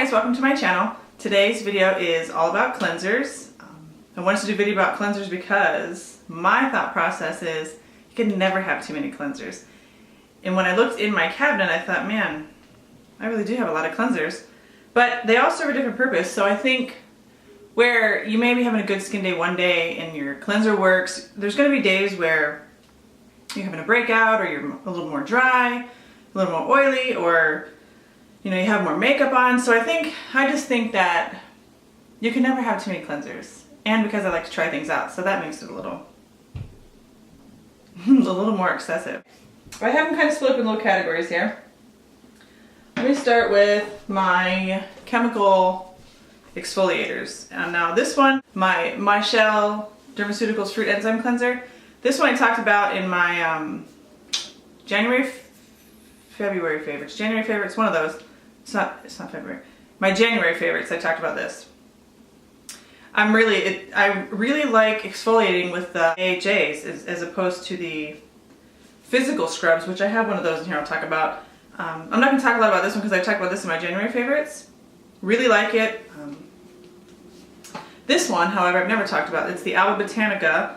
guys, welcome to my channel. Today's video is all about cleansers. I wanted to do a video about cleansers because my thought process is you can never have too many cleansers. And when I looked in my cabinet, I thought, man, I really do have a lot of cleansers. But they all serve a different purpose. So I think where you may be having a good skin day one day and your cleanser works, there's going to be days where you're having a breakout or you're a little more dry, a little more oily, or you have more makeup on. So I just think that you can never have too many cleansers. And because I like to try things out, so that makes it a little more excessive. I have them kind of split up in little categories here. Let me start with my chemical exfoliators. And now this one, my Shell Dermaceuticals Fruit Enzyme Cleanser. This one I talked about in my February favorites. January favorites, one of those. It's not February. My January favorites, I talked about this. I really like exfoliating with the AHAs as opposed to the physical scrubs, which I have one of those in here I'll talk about. I'm not going to talk a lot about this one because I talked about this in my January favorites. Really like it. This one, however, I've never talked about. It's the Avocado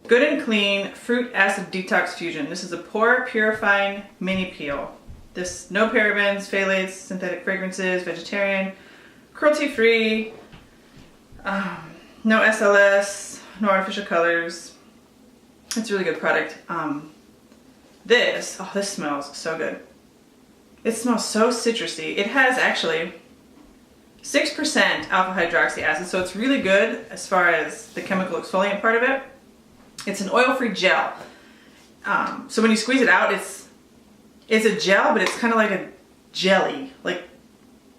Good and Clean Fruit Acid Detox Fusion. This is a pore purifying mini peel. This no parabens, phthalates, synthetic fragrances, vegetarian, cruelty-free, no SLS, no artificial colors. It's a really good product. This smells so good. It smells so citrusy. It has actually 6% alpha hydroxy acid, so it's really good as far as the chemical exfoliant part of it. It's an oil-free gel. So when you squeeze it out, it's a gel, but it's kind of like a jelly. Like,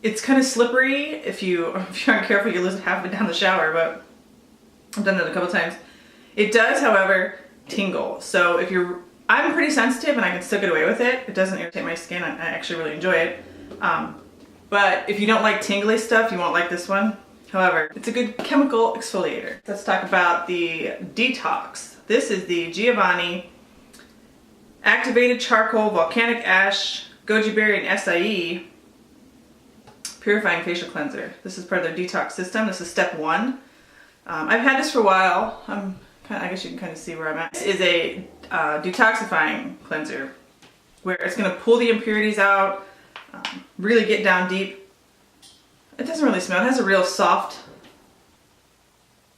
it's kind of slippery. If you aren't careful, you lose half of it down the shower, but I've done that a couple times. It does, however, tingle. So I'm pretty sensitive and I can still get away with it. It doesn't irritate my skin. I actually really enjoy it. But if you don't like tingly stuff, you won't like this one. However, it's a good chemical exfoliator. Let's talk about the Detox. This is the Giovanni Activated Charcoal, Volcanic Ash, Goji Berry, and Acai Purifying Facial Cleanser. This is part of their detox system. This is step 1. I've had this for a while. I guess you can kind of see where I'm at. This is a detoxifying cleanser where it's going to pull the impurities out, really get down deep. It doesn't really smell. It has a real soft,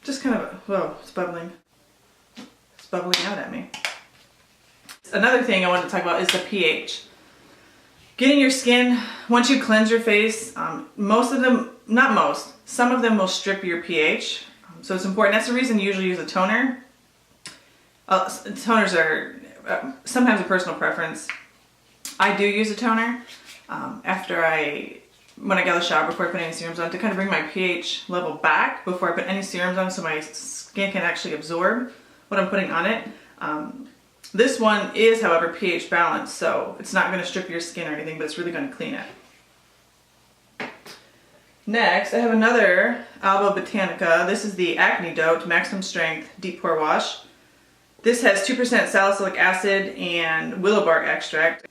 just kind of, whoa, it's bubbling. It's bubbling out at me. Another thing I wanted to talk about is the pH. Getting your skin, once you cleanse your face, most of them, not most, some of them will strip your pH. So it's important. That's the reason you usually use a toner. Toners are sometimes a personal preference. I do use a toner when I get out of the shower before I put any serums on to kind of bring my pH level back before I put any serums on so my skin can actually absorb what I'm putting on it. This one is, however, pH balanced, so it's not going to strip your skin or anything, but it's really going to clean it. Next, I have another Alba Botanica. This is the Acne Dope Maximum Strength Deep Pore Wash. This has 2% salicylic acid and willow bark extract.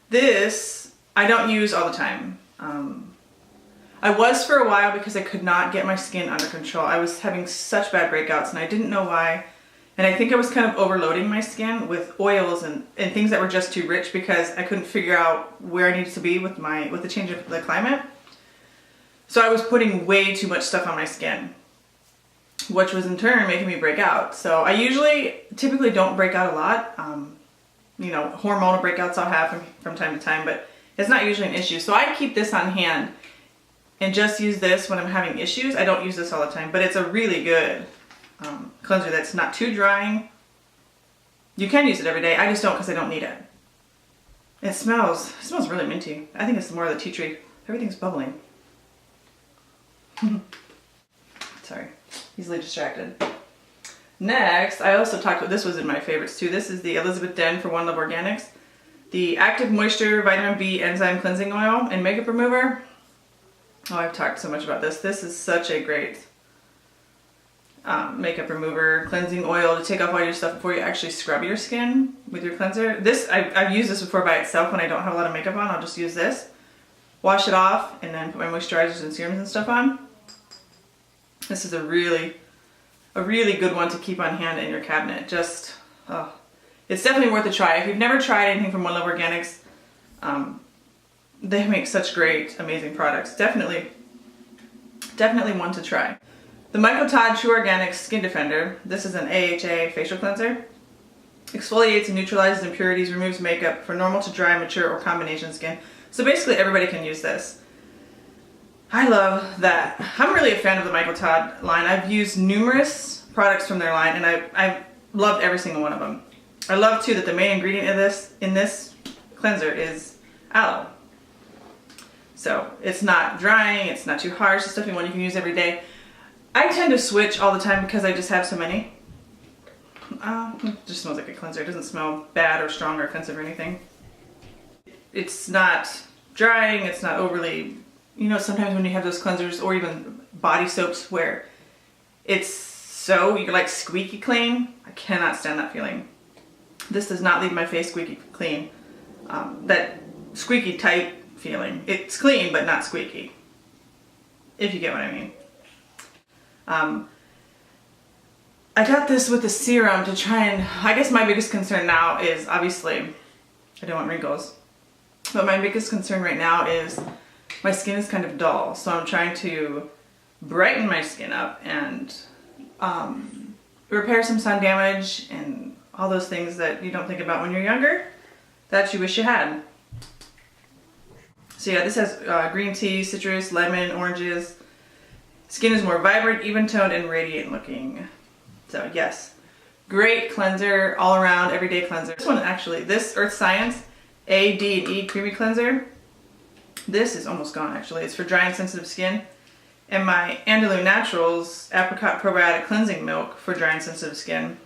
This I don't use all the time. I was for a while because I could not get my skin under control. I was having such bad breakouts and I didn't know why. And I think I was kind of overloading my skin with oils and things that were just too rich because I couldn't figure out where I needed to be with the change of the climate. So I was putting way too much stuff on my skin, which was in turn making me break out. So I typically don't break out a lot. Hormonal breakouts I'll have from time to time, but it's not usually an issue. So I keep this on hand and just use this when I'm having issues. I don't use this all the time, but it's a really good cleanser that's not too drying. You can use it every day. I just don't because I don't need it. It smells really minty. I think it's more of the tea tree. Everything's bubbling. Sorry, easily distracted. Next, I also talked about, this was in my favorites too. This is the Elizabeth Den for One Love Organics. The Active Moisture Vitamin B Enzyme Cleansing Oil and Makeup Remover. Oh, I've talked so much about this. This is such a great makeup remover, cleansing oil to take off all your stuff before you actually scrub your skin with your cleanser. I've used this before by itself when I don't have a lot of makeup on. I'll just use this. wash it off, and then put my moisturizers and serums and stuff on. This is a really good one to keep on hand in your cabinet. Just, it's definitely worth a try. If you've never tried anything from One Love Organics, they make such great, amazing products. Definitely one to try. The Todd True Organic Skin Defender. This is an AHA facial cleanser. Exfoliates and neutralizes impurities, removes makeup for normal to dry, mature, or combination skin. So basically everybody can use this. I love that. I'm really a fan of the Todd line. I've used numerous products from their line, and I've loved every single one of them. I love too that the main ingredient in this cleanser is aloe. So it's not drying, it's not too harsh, it's definitely one you can use every day. I tend to switch all the time because I just have so many. It just smells like a cleanser. It doesn't smell bad or strong or offensive or anything. It's not drying, it's not overly, you know, sometimes when you have those cleansers or even body soaps where you're like squeaky clean. I cannot stand that feeling. This does not leave my face squeaky clean. That squeaky tight feeling. It's clean, but not squeaky. If you get what I mean. I got this with the serum to try and, I guess my biggest concern now is, obviously, I don't want wrinkles. But my biggest concern right now is my skin is kind of dull. So I'm trying to brighten my skin up and repair some sun damage and all those things that you don't think about when you're younger that you wish you had. So yeah, this has green tea, citrus, lemon, oranges. Skin is more vibrant, even-toned, and radiant looking. So yes, great cleanser, all around, everyday cleanser. This one actually, this Earth Science A, D, and E Creamy Cleanser. This is almost gone actually. It's for dry and sensitive skin. And my Andalou Naturals Apricot Probiotic Cleansing Milk for dry and sensitive skin.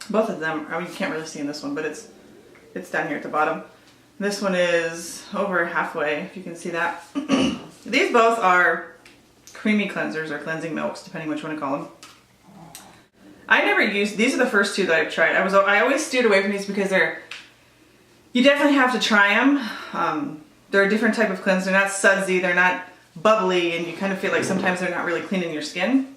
Both of them, I mean, you can't really see in this one, but it's down here at the bottom. This one is over halfway, if you can see that. These both are creamy cleansers or cleansing milks, depending which one to call them. I never used, these are the first two that I've tried. I always steered away from these because you definitely have to try them. They're a different type of cleanser. They're not sudsy, they're not bubbly, and you kind of feel like sometimes they're not really cleaning your skin.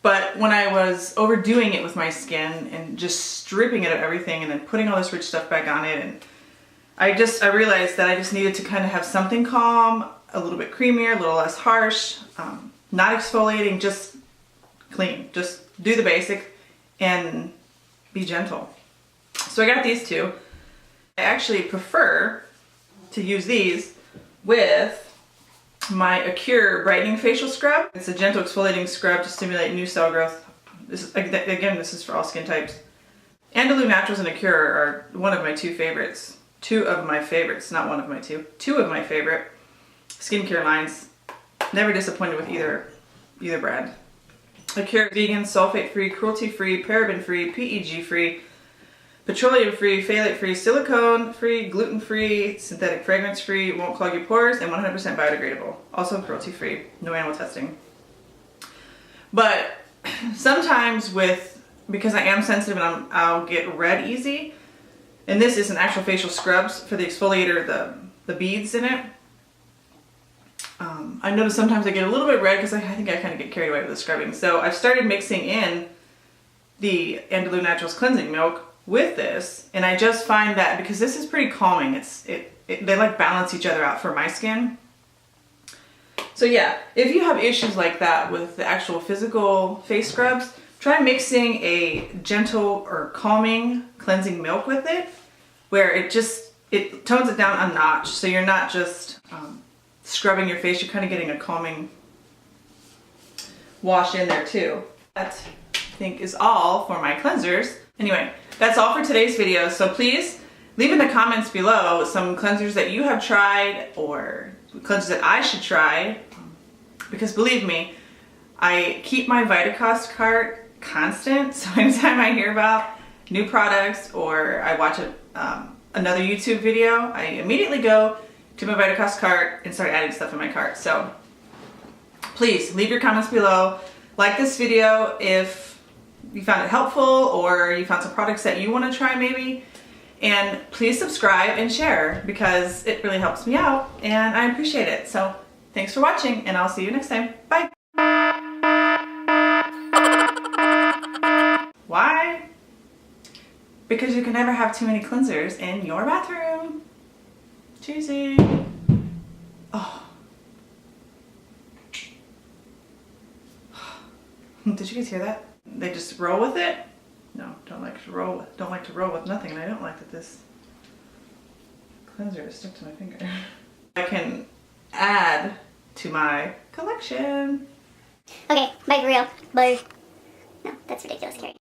But when I was overdoing it with my skin and just stripping it of everything and then putting all this rich stuff back on it, and I realized that I just needed to kind of have something calm, a little bit creamier, a little less harsh, not exfoliating, just clean. Just do the basic and be gentle. So I got these two. I actually prefer to use these with my Acure Brightening Facial Scrub. It's a gentle exfoliating scrub to stimulate new cell growth. This is for all skin types. Andalou Naturals and Acure are one of my two favorites. Two of my favorites, not one of my two. Two of my favorite skincare lines. Never disappointed with either brand. Acure vegan, sulfate-free, cruelty-free, paraben-free, PEG-free, petroleum-free, phthalate-free, silicone-free, gluten-free, synthetic fragrance-free, won't clog your pores, and 100% biodegradable. Also cruelty-free, no animal testing. But sometimes because I am sensitive and I'll get red easy, and this is an actual facial scrubs for the exfoliator, the beads in it. I notice sometimes I get a little bit red because I think I kind of get carried away with the scrubbing. So I've started mixing in the Andalou Naturals cleansing milk with this, and I just find that because this is pretty calming, they like balance each other out for my skin. So yeah, if you have issues like that with the actual physical face scrubs, try mixing a gentle or calming cleansing milk with it, where it tones it down a notch, so you're not just scrubbing your face, you're kind of getting a calming wash in there too. That I think is all for my cleansers. Anyway, that's all for today's video, so please leave in the comments below some cleansers that you have tried or cleansers that I should try, because believe me, I keep my Vitacost cart constant, so anytime I hear about new products or I watch another YouTube video, I immediately go to my Vitacost cart and start adding stuff in my cart. So please leave your comments below, like this video if you found it helpful or you found some products that you want to try maybe, And please subscribe and share because it really helps me out and I appreciate it. So thanks for watching and I'll see you next time. Bye. Why? Because you can never have too many cleansers in your bathroom. Cheesy. Oh. Did you guys hear that? They just roll with it? No, don't like to roll with nothing, and I don't like that this cleanser is stuck to my finger. I can add to my collection. Okay, bye for real. Bye. No, that's ridiculous, Carrie.